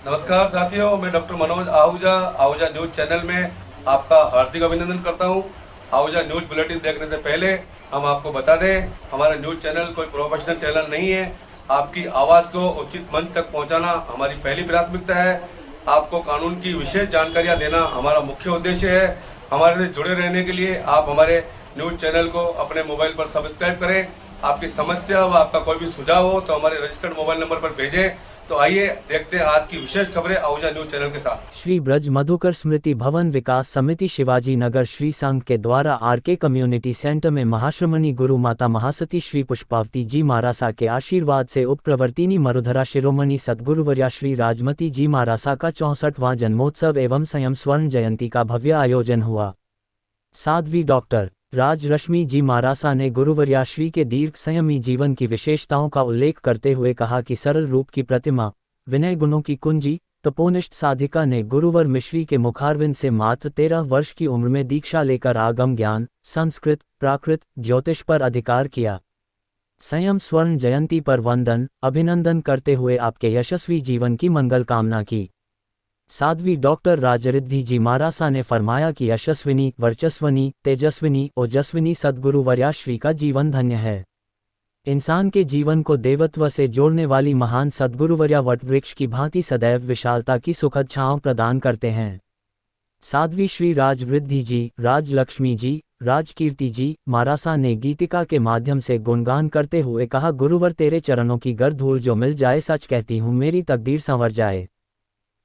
नमस्कार साथियों, मैं doctor Manoj Ahuja Ahuja news channel में आपका हार्दिक अभिनंदन करता हूं। आहूजा न्यूज बुलेटिन देखने से पहले हम आपको बता दें, हमारा न्यूज चैनल कोई प्रोफेशनल चैनल नहीं है। आपकी आवाज को उचित मंच तक पहुंचाना हमारी पहली प्राथमिकता है। आपको कानून की विशेष जानकारियां देना हमारा मुख्य उद्देश्य है। हमारे से जुड़े रहने के लिए आप हमारे न्यूज चैनल को अपने मोबाइल पर सब्सक्राइब करें। आपकी समस्या व आपका कोई भी सुझाव हो तो हमारे रजिस्टर्ड मोबाइल नंबर पर भेजें। तो आइए देखते हैं आज की विशेष खबरें आहूजा न्यूज चैनल के साथ। श्री ब्रज मधुकर स्मृति भवन विकास समिति शिवाजी नगर श्री संघ के द्वारा आरके कम्युनिटी सेंटर में महाश्रमणी गुरु माता महासती श्री पुष्पावती जी महारासा के आशीर्वाद से उपप्रवर्तिनी मरुधरा शिरोमणि सद्गुरुवर्या श्री राजमती जी महारासा का 64वां जन्मोत्सव एवं संयम स्वर्ण जयंती का भव्य आयोजन हुआ। साध्वी डॉक्टर राज रश्मि जी महारासा ने गुरुवर्या श्री के दीर्घ संयमी जीवन की विशेषताओं का उल्लेख करते हुए कहा कि सरल रूप की प्रतिमा, विनय गुणों की कुंजी, तपोनिष्ठ साधिका ने गुरुवर मिश्री के मुखारविंद से मात्र 13 वर्ष की उम्र में दीक्षा लेकर आगम ज्ञान, संस्कृत, प्राकृत, ज्योतिष पर अधिकार किया। संयम स्वर्ण जयंती पर वंदन अभिनंदन करते हुए आपके यशस्वी जीवन की मंगल कामना की। साध्वी डॉक्टर राजरिद्धि जी महारासा ने फरमाया कि यशस्विनी, वर्चस्वनी, तेजस्विनी, ओजस्विनी सद्गुरुवर्या श्री का जीवन धन्य है। इंसान के जीवन को देवत्व से जोड़ने वाली महान सद्गुरुवर्या वटवृक्ष की भांति सदैव विशालता की सुखद छांव प्रदान करते हैं। साध्वी श्री राजवृद्धि जी, राजलक्ष्मी जी, राजकीर्ति जी महारासा ने गीतिका के माध्यम से गुणगान करते हुए कहा, गुरुवर तेरे चरणों की गर धूल जो मिल जाए, सच कहती हूँ मेरी तकदीर संवर जाए।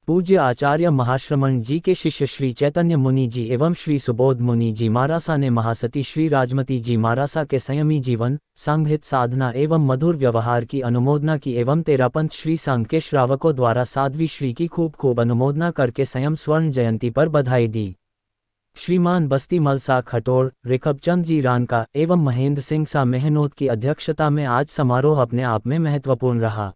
पूज्य आचार्य महाश्रमण जी के शिष्य श्री चैतन्य मुनि जी एवं श्री सुबोध मुनि जी महारासा ने महासती श्री राजमती जी महारासा के संयमी जीवन, संघहित साधना एवं मधुर व्यवहार की अनुमोदना की एवं तेरापंथ श्री संघ के श्रावकों द्वारा साध्वी श्री की खूब अनुमोदना करके संयम स्वर्ण जयंती पर बधाई दी। श्रीमान बस्ती मलसा खटोर, रिखबचंद जी रानका एवं महेंद्र सिंह सा मेहनोत की अध्यक्षता में आज समारोह अपने आप में महत्वपूर्ण रहा।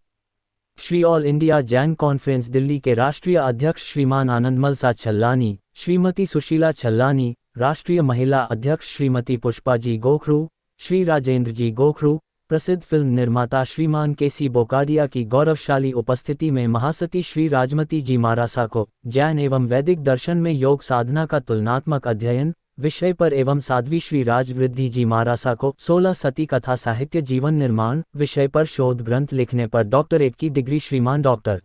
Shri all India Jain conference Delhi के राष्ट्रीय अध्यक्ष श्रीमान आनंद मलसा छल्लानी, श्रीमती सुशीला छल्लानी, राष्ट्रीय महिला अध्यक्ष श्रीमती पुष्पा जी गोखरू, श्री राजेंद्र जी गोखरू, प्रसिद्ध फिल्म निर्माता श्रीमान केसी बोकाडिया की गौरवशाली उपस्थिति में महासती श्री राजमती जी महारासा को जैन एवं वैदिक दर्शन में योग साधना का तुलनात्मक अध्ययन विषय पर एवं साध्वी श्री राजवृद्धि जी महारासा को 16 सती कथा साहित्य जीवन निर्माण विषय पर शोध ग्रंथ लिखने पर डॉक्टरेट की डिग्री श्रीमान डॉक्टर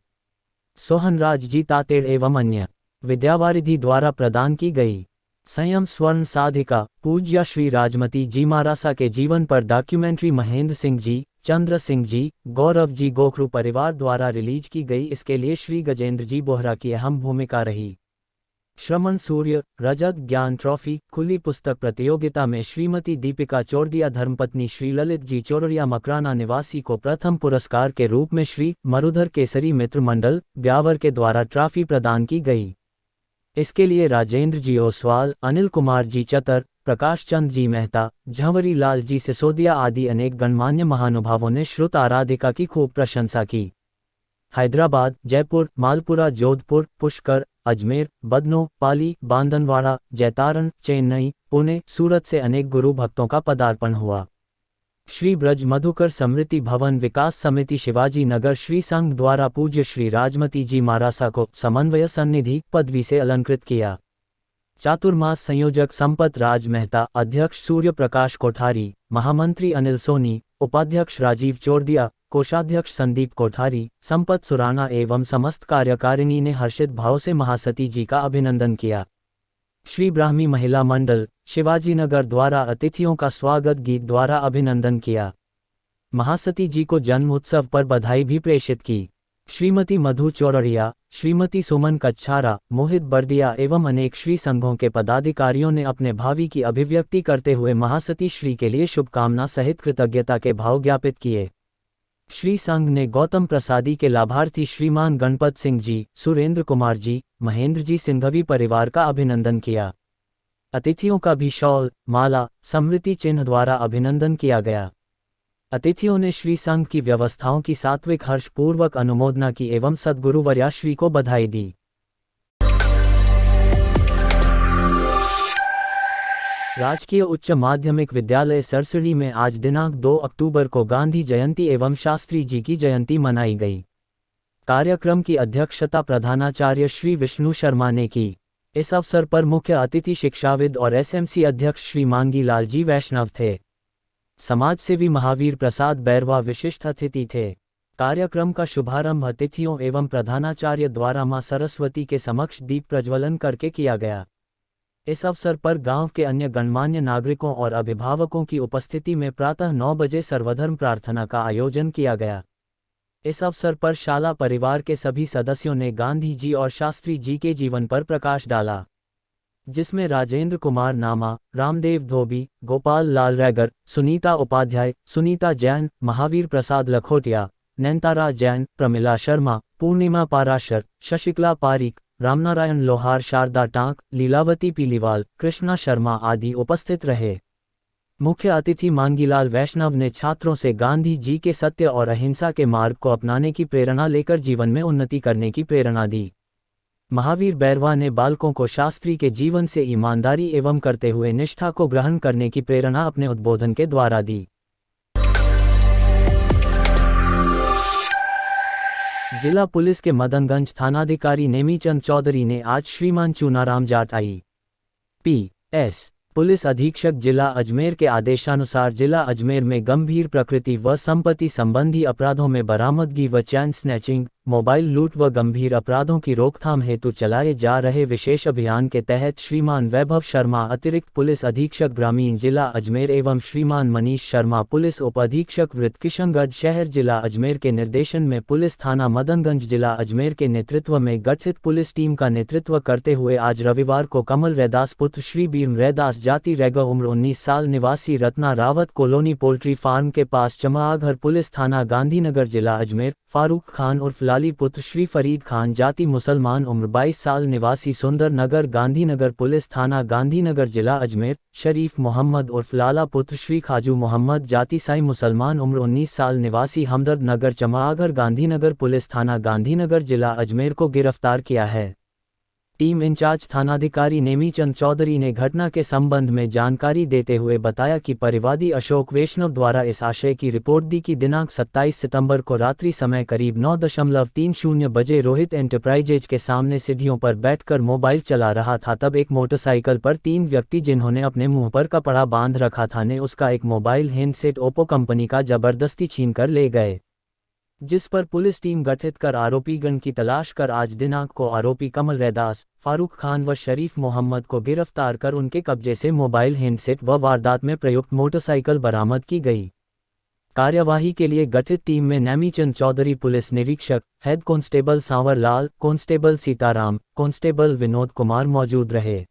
सोहनराज जी तातेड़ एवं अन्य विद्यावारिधि द्वारा प्रदान की गई। संयम स्वर्ण साधिका पूज्य श्री राजमती जी महारासा के जीवन पर डॉक्यूमेंट्री महेंद्र सिंह जी, चंद्र सिंह जी, गौरव जी गोखरू परिवार द्वारा रिलीज की गई। इसके लिए श्री गजेंद्र जी बोहरा की अहम भूमिका रही। श्रमण सूर्य रजत ज्ञान ट्रॉफी खुली पुस्तक प्रतियोगिता में श्रीमती दीपिका चोरडिया धर्मपत्नी श्री ललित जी चोरडिया मकराना निवासी को प्रथम पुरस्कार के रूप में श्री मरुधर केसरी मित्र मंडल ब्यावर के द्वारा ट्रॉफी प्रदान की गई। इसके लिए राजेंद्र जी ओसवाल, अनिल कुमार जी चतर, प्रकाश चंद जी मेहता, झंवरी लाल जी सिसोदिया आदि अनेक गणमान्य महानुभावों ने श्रुत आराधिका की खूब प्रशंसा की। हैदराबाद, जयपुर, मालपुरा, जोधपुर, पुष्कर, अजमेर, बदनों, पाली, बांदनवाड़ा, जैतारण, चेन्नई, पुणे, सूरत से अनेक गुरु भक्तों का पदार्पण हुआ। श्री ब्रज मधुकर स्मृति भवन विकास समिति शिवाजी नगर श्री संघ द्वारा पूज्य श्री राजमती जी महारासा को समन्वय सन्निधि पदवी से अलंकृत किया। चातुर्मास संयोजक संपत राज मेहता, अध्यक्ष सूर्य प्रकाश कोठारी, महामंत्री अनिल सोनी, उपाध्यक्ष राजीव चोरडिया, कोषाध्यक्ष संदीप कोठारी, संपत सुराना एवं समस्त कार्यकारिणी ने हर्षित भाव से महासती जी का अभिनंदन किया। श्री ब्राह्मी महिला मंडल शिवाजीनगर द्वारा अतिथियों का स्वागत गीत द्वारा अभिनंदन किया। महासती जी को जन्म उत्सव पर बधाई भी प्रेषित की। श्रीमती मधु चौरड़िया, श्रीमती सुमन कच्छारा, मोहित बर्दिया एवं अनेक श्री संघों के पदाधिकारियों ने अपने भावी की अभिव्यक्ति करते हुए महासती श्री के लिए शुभकामना सहित कृतज्ञता के भाव ज्ञापित किए। श्री संघ ने गौतम प्रसादी के लाभार्थी श्रीमान गणपत सिंह जी, सुरेंद्र कुमार जी, महेंद्र जी सिंघवी परिवार का अभिनंदन किया। अतिथियों का भी शॉल, माला, स्मृति चिन्ह द्वारा अभिनंदन किया गया। अतिथियों ने श्री संघ की व्यवस्थाओं की सात्विक हर्षपूर्वक अनुमोदना की एवं सद्गुरुवर्या श्री को बधाई दी। राजकीय उच्च माध्यमिक विद्यालय सरसड़ी में आज दिनांक 2 अक्टूबर को गांधी जयंती एवं शास्त्री जी की जयंती मनाई गई। कार्यक्रम की अध्यक्षता प्रधानाचार्य श्री विष्णु शर्मा ने की। इस अवसर पर मुख्य अतिथि शिक्षाविद और एसएमसी अध्यक्ष श्री मांगी लाल जी वैष्णव थे। समाजसेवी महावीर प्रसाद बैरवा विशिष्ट अतिथि थे। कार्यक्रम का शुभारंभ अतिथियों एवं प्रधानाचार्य द्वारा मां सरस्वती के समक्ष दीप प्रज्वलन करके किया गया। इस अवसर पर गांव के अन्य गणमान्य नागरिकों और अभिभावकों की उपस्थिति में प्रातः 9 बजे सर्वधर्म प्रार्थना का आयोजन किया गया। इस अवसर पर शाला परिवार के सभी सदस्यों ने गांधी जी और शास्त्री जी के जीवन पर प्रकाश डाला, जिसमें राजेंद्र कुमार नामा, रामदेव धोबी, गोपाल लाल रैगर, सुनीता उपाध्याय, सुनीता जैन, महावीर प्रसाद लखोटिया, नैनतारा जैन, प्रमिला शर्मा, पूर्णिमा पाराशर, शशिकला पारीक, रामनारायण लोहार, शारदा टांक, लीलावती पीलीवाल, कृष्णा शर्मा आदि उपस्थित रहे। मुख्य अतिथि मांगीलाल वैष्णव ने छात्रों से गांधी जी के सत्य और अहिंसा के मार्ग को अपनाने की प्रेरणा लेकर जीवन में उन्नति करने की प्रेरणा दी। महावीर बैरवा ने बालकों को शास्त्री के जीवन से ईमानदारी एवं करते हुए निष्ठा को ग्रहण करने की प्रेरणा अपने उद्बोधन के द्वारा दी। जिला पुलिस के मदनगंज थानाधिकारी नेमीचंद चौधरी ने आज श्रीमान चूनाराम जाट आई.पी.एस. पुलिस अधीक्षक जिला अजमेर के आदेशानुसार जिला अजमेर में गंभीर प्रकृति व संपत्ति संबंधी अपराधों में बरामदगी व चैन स्नैचिंग, मोबाइल लूट व गंभीर अपराधों की रोकथाम हेतु चलाए जा रहे विशेष अभियान के तहत श्रीमान वैभव शर्मा अतिरिक्त पुलिस अधीक्षक ग्रामीण जिला अजमेर एवं श्रीमान मनीष शर्मा पुलिस उप अधीक्षक वृत्त किशनगढ़ शहर जिला अजमेर के निर्देशन में पुलिस थाना मदनगंज जिला अजमेर के नेतृत्व में गठित पुलिस टीम का नेतृत्व करते हुए आज रविवार को कमल रैदास पुत्र श्री बीर रैदास जाति रैगा उम्र 19 साल निवासी Ratna Rawat colony poultry farm के पास चमाघर पुलिस थाना गांधीनगर जिला अजमेर, फारूक खान उर्फ लाली पुत्र श्री फरीद खान जाति मुसलमान उम्र 22 साल निवासी सुंदर नगर गांधीनगर पुलिस थाना गांधीनगर जिला अजमेर, शरीफ मोहम्मद उर्फ लाला पुत्र श्री खाजू मोहम्मद जाति साई मुसलमान उम्र 19 साल निवासी हमदर्द नगर चमाघर गांधीनगर पुलिस थाना गांधीनगर जिला अजमेर को गिरफ्तार किया है। टीम इंचार्ज थानाधिकारी नेमीचंद चौधरी ने घटना के संबंध में जानकारी देते हुए बताया कि परिवादी अशोक वैष्णव द्वारा इस आशय की रिपोर्ट दी कि दिनांक 27 सितंबर को रात्रि समय करीब 9:30 बजे रोहित एंटरप्राइजेज के सामने सीढ़ियों पर बैठकर मोबाइल चला रहा था, तब एक मोटरसाइकिल पर 3 व्यक्ति जिन्होंने अपने मुंह पर कपड़ा बांध रखा था ने उसका एक मोबाइल हैंडसेट ओप्पो कंपनी का जबरदस्ती छीनकर ले गए, जिस पर पुलिस टीम गठित कर आरोपीगण की तलाश कर आज दिनांक को आरोपी कमल रैदास, फारूक खान व शरीफ मोहम्मद को गिरफ्तार कर उनके कब्जे से मोबाइल हैंडसेट व वारदात में प्रयुक्त मोटरसाइकिल बरामद की गई। कार्यवाही के लिए गठित टीम में नेमीचंद चौधरी पुलिस निरीक्षक, हेड कांस्टेबल सांवर लाल, कांस्टेबल सीताराम, कांस्टेबल विनोद कुमार मौजूद रहे।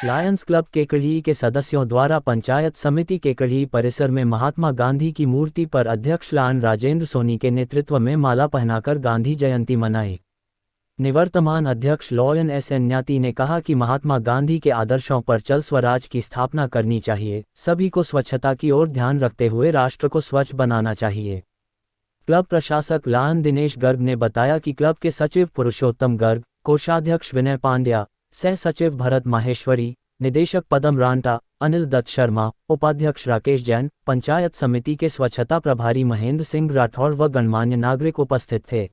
लायंस क्लब केकड़ी के सदस्यों द्वारा पंचायत समिति केकड़ी परिसर में महात्मा गांधी की मूर्ति पर अध्यक्ष लान राजेंद्र सोनी के नेतृत्व में माला पहनाकर गांधी जयंती मनाई। निवर्तमान अध्यक्ष लॉयन एस एन न्याती ने कहा कि महात्मा गांधी के आदर्शों पर चल स्वराज की स्थापना करनी चाहिए, सभी को स्वच्छता की ओर ध्यान रखते हुए राष्ट्र को स्वच्छ बनाना चाहिए। क्लब प्रशासक लान दिनेश गर्ग ने बताया कि क्लब के सचिव पुरुषोत्तम गर्ग, कोषाध्यक्ष विनय पांड्या, सह सचिव भरत माहेश्वरी, निदेशक पदम रांटा, अनिल दत्त शर्मा, उपाध्यक्ष राकेश जैन, पंचायत समिति के स्वच्छता प्रभारी महेंद्र सिंह राठौड़ व गणमान्य नागरिक उपस्थित थे।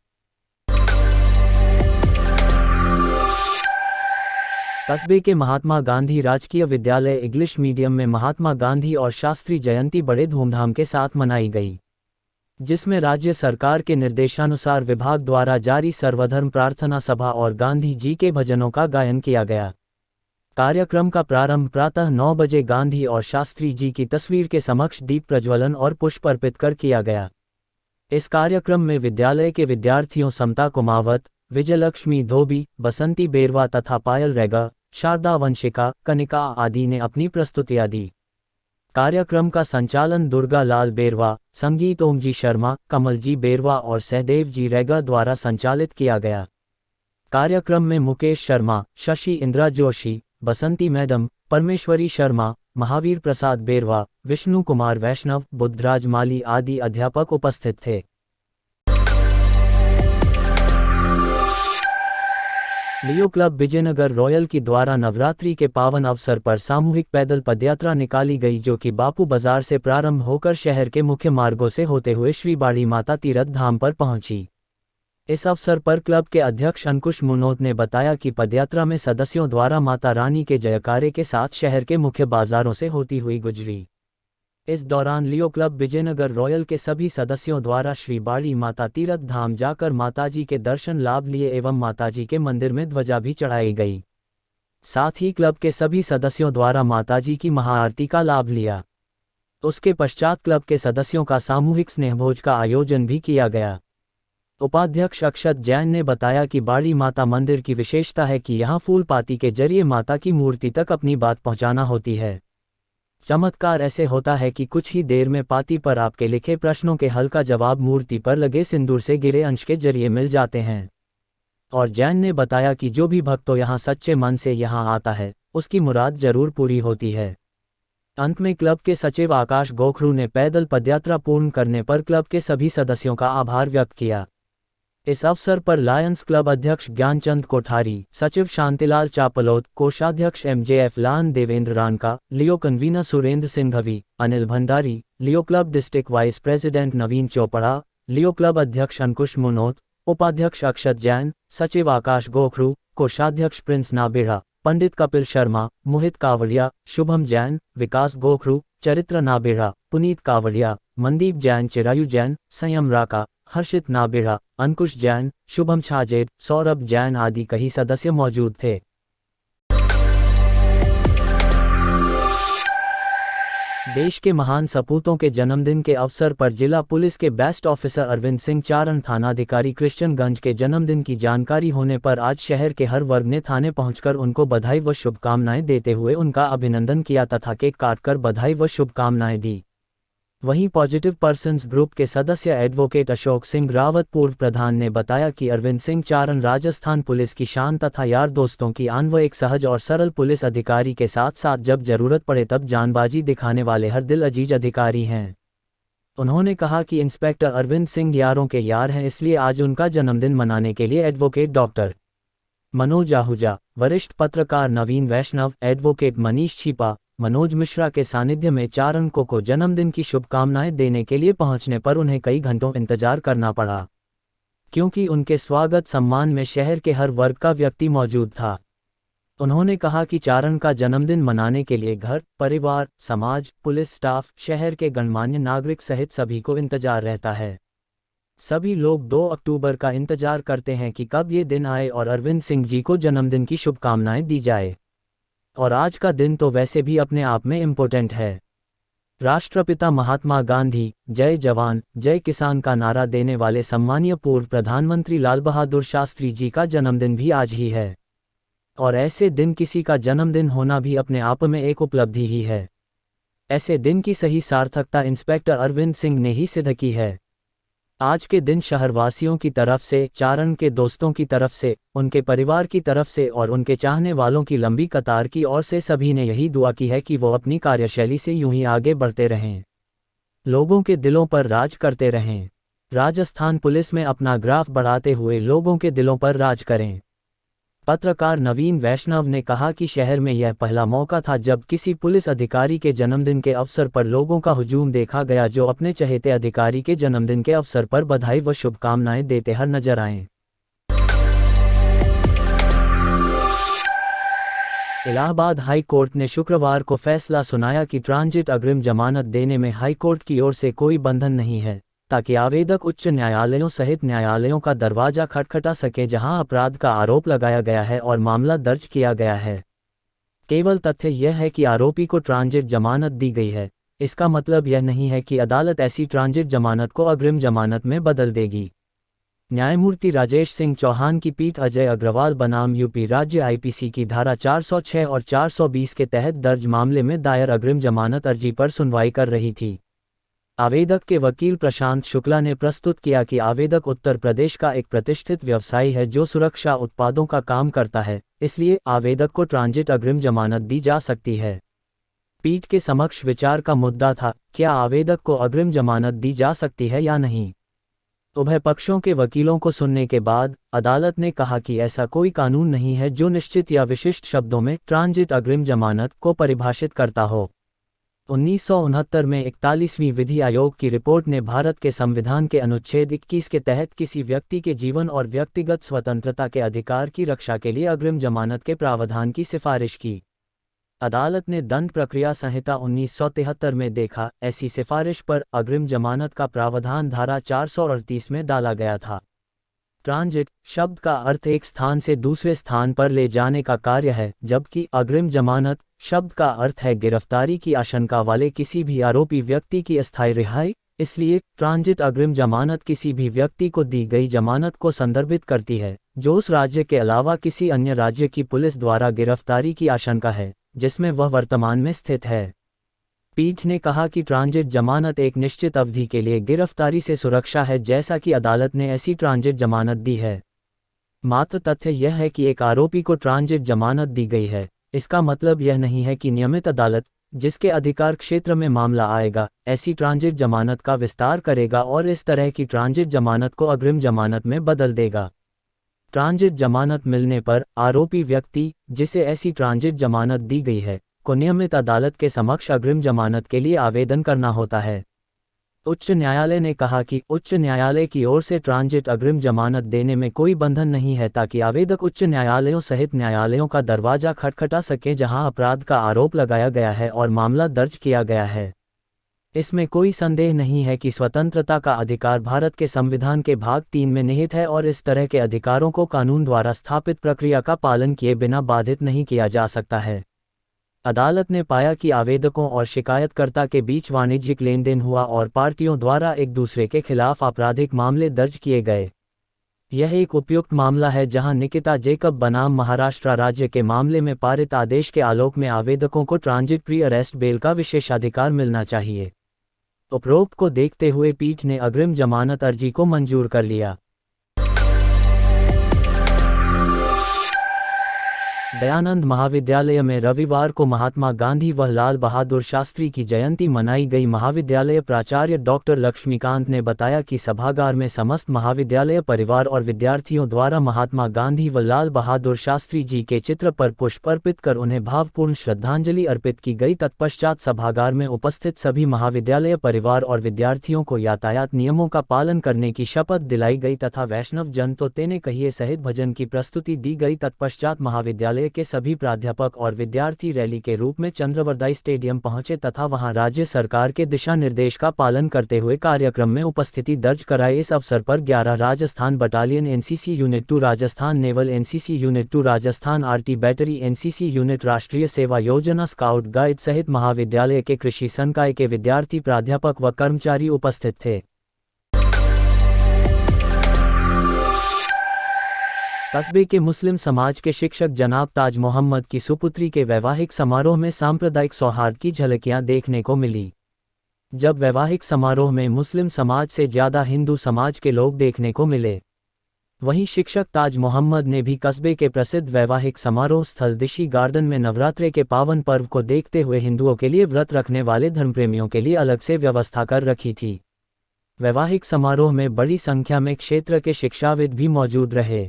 कस्बे के महात्मा गांधी राजकीय विद्यालय इंग्लिश मीडियम में महात्मा गांधी और शास्त्री जयंती बड़े धूमधाम के साथ मनाई गई, जिसमें राज्य सरकार के निर्देशानुसार विभाग द्वारा जारी सर्वधर्म प्रार्थना सभा और गांधी जी के भजनों का गायन किया गया। कार्यक्रम का प्रारंभ प्रातः 9 बजे गांधी और शास्त्री जी की तस्वीर के समक्ष दीप प्रज्वलन और पुष्प अर्पित कर किया गया। इस कार्यक्रम में विद्यालय के विद्यार्थियों समता कुमावत, विजयलक्ष्मी धोबी, बसंती बेरवा तथा पायल रैगा, शारदा वंशिका, कनिका आदि ने अपनी प्रस्तुतियां दी। कार्यक्रम का संचालन दुर्गा लाल बेरवा, संगीत ओमजी शर्मा, कमलजी बेरवा और सहदेव जी रैगा द्वारा संचालित किया गया। कार्यक्रम में मुकेश शर्मा, शशि इंद्रा जोशी, बसंती मैडम, परमेश्वरी शर्मा, महावीर प्रसाद बेरवा, विष्णु कुमार वैष्णव, बुद्धराज माली आदि अध्यापक उपस्थित थे। लियो क्लब विजयनगर रॉयल की द्वारा नवरात्रि के पावन अवसर पर सामूहिक पैदल पदयात्रा निकाली गई, जो कि बापू बाजार से प्रारंभ होकर शहर के मुख्य मार्गों से होते हुए श्री बाड़ी माता तीर्थ धाम पर पहुंची। इस अवसर पर क्लब के अध्यक्ष अंकुश मुनोत ने बताया कि पदयात्रा में सदस्यों द्वारा माता रानी के जयकारे के साथ शहर के मुख्य बाजारों से होती हुई गुजरी। इस दौरान लियो क्लब विजयनगर रॉयल के सभी सदस्यों द्वारा श्री बाड़ी माता तीर्थ धाम जाकर माताजी के दर्शन लाभ लिए एवं माताजी के मंदिर में ध्वजा भी चढ़ाई गई। साथ ही क्लब के सभी सदस्यों द्वारा माताजी की महाआरती का लाभ लिया। उसके पश्चात क्लब के सदस्यों का सामूहिक स्नेहभोज का आयोजन भी किया गया। उपाध्यक्ष अक्षत जैन ने बताया कि बाड़ी माता मंदिर की विशेषता है कि यहाँ फूल पाती के जरिए माता की मूर्ति तक अपनी बात पहुँचाना होती है। चमत्कार ऐसे होता है कि कुछ ही देर में पाती पर आपके लिखे प्रश्नों के हल का जवाब मूर्ति पर लगे सिंदूर से गिरे अंश के जरिए मिल जाते हैं। और जैन ने बताया कि जो भी भक्तों यहाँ सच्चे मन से यहाँ आता है उसकी मुराद जरूर पूरी होती है। अंत में क्लब के सचिव आकाश गोखरू ने पैदल पदयात्रा पूर्ण करने पर क्लब के सभी सदस्यों का आभार व्यक्त किया। इस अवसर पर लायंस क्लब अध्यक्ष ज्ञानचंद कोठारी, सचिव शांतिलाल चापलोत, कोषाध्यक्ष MJF लान देवेंद्र रानका, लियो कन्वीनर सुरेंद्र सिंघवी, अनिल भंडारी, लियो क्लब डिस्ट्रिक्ट वाइस प्रेसिडेंट नवीन चोपड़ा, लियो क्लब अध्यक्ष अंकुश मुनोत, उपाध्यक्ष अक्षत जैन, सचिव आकाश गोखरू, कोषाध्यक्ष प्रिंस नाबेड़ा, पंडित कपिल शर्मा, मोहित कावड़िया, शुभम जैन, विकास गोखरू, चरित्र नाबेड़ा, पुनीत कावड़िया, मनदीप जैन, चिरायु जैन, संयम राका, हर्षित नाबेड़ा, अंकुश जैन, शुभम छाजेद, सौरभ जैन आदि कई सदस्य मौजूद थे। देश के महान सपूतों के जन्मदिन के अवसर पर जिला पुलिस के बेस्ट ऑफिसर अरविंद सिंह चारण थानाधिकारी कृष्णगंज के जन्मदिन की जानकारी होने पर आज शहर के हर वर्ग ने थाने पहुंचकर उनको बधाई व शुभकामनाएं देते हुए उनका अभिनंदन किया तथा केक काटकर बधाई व शुभकामनाएं दी। वहीं पॉजिटिव पर्सन्स ग्रुप के सदस्य एडवोकेट अशोक सिंह रावत पूर्व प्रधान ने बताया कि अरविंद सिंह चारण राजस्थान पुलिस की शान तथा यार दोस्तों की आन व एक सहज और सरल पुलिस अधिकारी के साथ साथ जब जरूरत पड़े तब जानबाजी दिखाने वाले हर दिल अजीज अधिकारी हैं। उन्होंने कहा कि इंस्पेक्टर अरविंद सिंह यारों के यार हैं, इसलिए आज उनका जन्मदिन मनाने के लिए एडवोकेट डॉक्टर मनोज आहूजा, वरिष्ठ पत्रकार नवीन वैष्णव, एडवोकेट मनीष छिपा, मनोज मिश्रा के सानिध्य में चारण को जन्मदिन की शुभकामनाएं देने के लिए पहुंचने पर उन्हें कई घंटों इंतजार करना पड़ा, क्योंकि उनके स्वागत सम्मान में शहर के हर वर्ग का व्यक्ति मौजूद था। उन्होंने कहा कि चारण का जन्मदिन मनाने के लिए घर, परिवार, समाज, पुलिस स्टाफ, शहर के गणमान्य नागरिक सहित सभी को इंतजार रहता है। सभी लोग 2 अक्टूबर का इंतजार करते हैं कि कब ये दिन आए और अरविंद सिंह जी को जन्मदिन की शुभकामनाएं दी जाए। और आज का दिन तो वैसे भी अपने आप में इम्पोर्टेंट है। राष्ट्रपिता महात्मा गांधी जय जवान जय किसान का नारा देने वाले सम्मानीय पूर्व प्रधानमंत्री लाल बहादुर शास्त्री जी का जन्मदिन भी आज ही है। और ऐसे दिन किसी का जन्मदिन होना भी अपने आप में एक उपलब्धि ही है। ऐसे दिन की सही सार्थकता इंस्पेक्टर अरविंद सिंह ने ही सिद्ध की है। आज के दिन शहरवासियों की तरफ से, चारण के दोस्तों की तरफ से, उनके परिवार की तरफ से और उनके चाहने वालों की लंबी कतार की ओर से सभी ने यही दुआ की है कि वो अपनी कार्यशैली से यूं ही आगे बढ़ते रहें, लोगों के दिलों पर राज करते रहें, राजस्थान पुलिस में अपना ग्राफ बढ़ाते हुए लोगों के दिलों पर राज करें। पत्रकार नवीन वैष्णव ने कहा कि शहर में यह पहला मौका था जब किसी पुलिस अधिकारी के जन्मदिन के अवसर पर लोगों का हुजूम देखा गया, जो अपने चहेते अधिकारी के जन्मदिन के अवसर पर बधाई व शुभकामनाएं देते हर नजर आए। इलाहाबाद हाई कोर्ट ने शुक्रवार को फैसला सुनाया कि ट्रांजिट अग्रिम जमानत देने में हाई कोर्ट की ओर से कोई बंधन नहीं है, ताकि आवेदक उच्च न्यायालयों सहित न्यायालयों का दरवाजा खटखटा सके जहां अपराध का आरोप लगाया गया है और मामला दर्ज किया गया है। केवल तथ्य यह है कि आरोपी को ट्रांजिट जमानत दी गई है, इसका मतलब यह नहीं है कि अदालत ऐसी ट्रांजिट जमानत को अग्रिम जमानत में बदल देगी। न्यायमूर्ति राजेश सिंह चौहान की पीठ अजय अग्रवाल बनाम यूपी राज्य IPC की धारा 406 और 420 के तहत दर्ज मामले में दायर अग्रिम जमानत अर्जी पर सुनवाई कर रही थी। आवेदक के वकील प्रशांत शुक्ला ने प्रस्तुत किया कि आवेदक उत्तर प्रदेश का एक प्रतिष्ठित व्यवसायी है जो सुरक्षा उत्पादों का काम करता है, इसलिए आवेदक को ट्रांजिट अग्रिम जमानत दी जा सकती है। पीठ के समक्ष विचार का मुद्दा था, क्या आवेदक को अग्रिम जमानत दी जा सकती है या नहीं। उभय पक्षों के वकीलों को सुनने के बाद अदालत ने कहा कि ऐसा कोई कानून नहीं है जो निश्चित या विशिष्ट शब्दों में ट्रांजिट अग्रिम जमानत को परिभाषित करता हो। 1969 में 41वीं विधि आयोग की रिपोर्ट ने भारत के संविधान के अनुच्छेद 21 के तहत किसी व्यक्ति के जीवन और व्यक्तिगत स्वतंत्रता के अधिकार की रक्षा के लिए अग्रिम जमानत के प्रावधान की सिफारिश की। अदालत ने दंड प्रक्रिया संहिता 1973 में देखा, ऐसी सिफारिश पर अग्रिम जमानत का प्रावधान धारा 438 में डाला गया था। ट्रांजिट शब्द का अर्थ एक स्थान से दूसरे स्थान पर ले जाने का कार्य है, जबकि अग्रिम जमानत शब्द का अर्थ है गिरफ्तारी की आशंका वाले किसी भी आरोपी व्यक्ति की अस्थायी रिहाई। इसलिए ट्रांजिट अग्रिम जमानत किसी भी व्यक्ति को दी गई जमानत को संदर्भित करती है जो उस राज्य के अलावा किसी अन्य राज्य की पुलिस द्वारा गिरफ्तारी की आशंका है जिसमें वह वर्तमान में स्थित है। पीठ ने कहा कि ट्रांजिट जमानत एक निश्चित अवधि के लिए गिरफ्तारी से सुरक्षा है, जैसा कि अदालत ने ऐसी ट्रांजिट जमानत दी है। मात्र तथ्य यह है कि एक आरोपी को ट्रांजिट जमानत दी गई है, इसका मतलब यह नहीं है कि नियमित अदालत जिसके अधिकार क्षेत्र में मामला आएगा ऐसी ट्रांजिट जमानत का विस्तार करेगा और इस तरह की ट्रांजिट जमानत को अग्रिम जमानत में बदल देगा। ट्रांजिट जमानत मिलने पर आरोपी व्यक्ति जिसे ऐसी ट्रांजिट जमानत दी गई है को नियमित अदालत के समक्ष अग्रिम जमानत के लिए आवेदन करना होता है। उच्च न्यायालय ने कहा कि उच्च न्यायालय की ओर से ट्रांजिट अग्रिम जमानत देने में कोई बंधन नहीं है ताकि आवेदक उच्च न्यायालयों सहित न्यायालयों का दरवाजा खटखटा सके जहां अपराध का आरोप लगाया गया है और मामला दर्ज किया गया है। इसमें कोई संदेह नहीं है कि स्वतंत्रता का अधिकार भारत के संविधान के भाग 3 में निहित है और इस तरह के अधिकारों को कानून द्वारा स्थापित प्रक्रिया का पालन किए बिना बाधित नहीं किया जा सकता है। अदालत ने पाया कि आवेदकों और शिकायतकर्ता के बीच वाणिज्यिक लेनदेन हुआ और पार्टियों द्वारा एक दूसरे के खिलाफ आपराधिक मामले दर्ज किए गए। यह एक उपयुक्त मामला है जहां निकिता जेकब बनाम महाराष्ट्र राज्य के मामले में पारित आदेश के आलोक में आवेदकों को ट्रांजिट प्री अरेस्ट बेल का विशेषाधिकार मिलना चाहिए। उपरोक्त को देखते हुए पीठ ने अग्रिम जमानत अर्जी को मंजूर कर लिया। दयानंद महाविद्यालय में रविवार को महात्मा गांधी व लाल बहादुर शास्त्री की जयंती मनाई गई। महाविद्यालय प्राचार्य डॉक्टर लक्ष्मीकांत ने बताया कि सभागार में समस्त महाविद्यालय परिवार और विद्यार्थियों द्वारा महात्मा गांधी व लाल बहादुर शास्त्री जी के चित्र पर पुष्प अर्पित कर उन्हें भावपूर्ण श्रद्धांजलि अर्पित की गई। तत्पश्चात सभागार में उपस्थित सभी महाविद्यालय परिवार और विद्यार्थियों को यातायात नियमों का पालन करने की शपथ दिलाई गई तथा वैष्णव जन तो तेने कहिए सहित भजन की प्रस्तुति दी गई। तत्पश्चात महाविद्यालय के सभी प्राध्यापक और विद्यार्थी रैली के रूप में चंद्रवरदाई स्टेडियम पहुंचे तथा वहां राज्य सरकार के दिशा निर्देश का पालन करते हुए कार्यक्रम में उपस्थिति दर्ज कराए। इस अवसर पर 11 Rajasthan battalion NCC unit 2 Rajasthan naval NCC unit 2 Rajasthan RT battery NCC unit राष्ट्रीय सेवा योजना स्काउट गाइड सहित महाविद्यालय के कृषि संकाय के विद्यार्थी प्राध्यापक व कर्मचारी उपस्थित थे। कस्बे के मुस्लिम समाज के शिक्षक जनाब ताज मोहम्मद की सुपुत्री के वैवाहिक समारोह में सांप्रदायिक सौहार्द की झलकियां देखने को मिली। जब वैवाहिक समारोह में मुस्लिम समाज से ज्यादा हिंदू समाज के लोग देखने को मिले, वहीं शिक्षक ताज मोहम्मद ने भी कस्बे के प्रसिद्ध वैवाहिक समारोह स्थल दिशी गार्डन में नवरात्रे के पावन पर्व को देखते हुए हिंदुओं के लिए व्रत रखने वाले धर्मप्रेमियों के लिए अलग से व्यवस्था कर रखी थी। वैवाहिक समारोह में बड़ी संख्या में क्षेत्र के शिक्षाविद भी मौजूद रहे।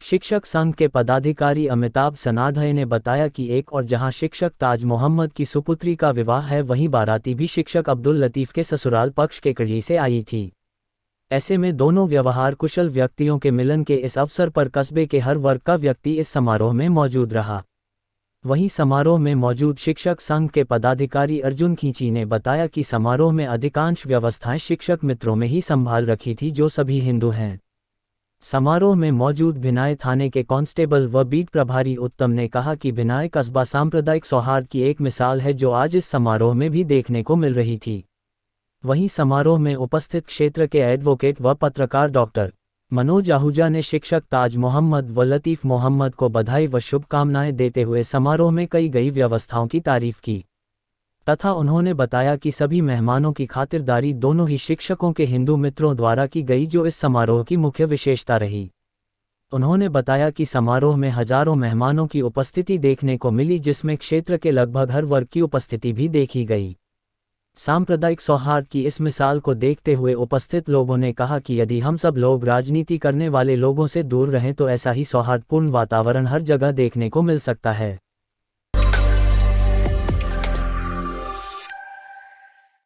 शिक्षक संघ के पदाधिकारी अमिताभ सनाधय ने बताया कि एक और जहां शिक्षक ताज मोहम्मद की सुपुत्री का विवाह है, वहीं बाराती भी शिक्षक अब्दुल लतीफ के ससुराल पक्ष के कड़ी से आई थी। ऐसे में दोनों व्यवहार कुशल व्यक्तियों के मिलन के इस अवसर पर कस्बे के हर वर्ग का व्यक्ति इस समारोह में मौजूद रहा। वहीं समारोह में मौजूद शिक्षक संघ के पदाधिकारी अर्जुन खींची ने बताया कि समारोह में अधिकांश व्यवस्थाएं शिक्षक मित्रों में ही संभाल रखी थी जो सभी हिंदू हैं। समारोह में मौजूद भिनाय थाने के कांस्टेबल व बीट प्रभारी उत्तम ने कहा कि भिनाय कस्बा सांप्रदायिक सौहार्द की एक मिसाल है जो आज इस समारोह में भी देखने को मिल रही थी। वहीं समारोह में उपस्थित क्षेत्र के एडवोकेट व पत्रकार डॉक्टर मनोज आहूजा ने शिक्षक ताज मोहम्मद व लतीफ़ मोहम्मद को बधाई व शुभकामनाएं देते हुए समारोह में कई गई व्यवस्थाओं की तारीफ की तथा उन्होंने बताया कि सभी मेहमानों की खातिरदारी दोनों ही शिक्षकों के हिंदू मित्रों द्वारा की गई जो इस समारोह की मुख्य विशेषता रही। उन्होंने बताया कि समारोह में हजारों मेहमानों की उपस्थिति देखने को मिली जिसमें क्षेत्र के लगभग हर वर्ग की उपस्थिति भी देखी गई। सांप्रदायिक सौहार्द की इस मिसाल को देखते हुए उपस्थित लोगों ने कहा कि यदि हम सब लोग राजनीति करने वाले लोगों से दूर रहें तो ऐसा ही सौहार्दपूर्ण वातावरण हर जगह देखने को मिल सकता है।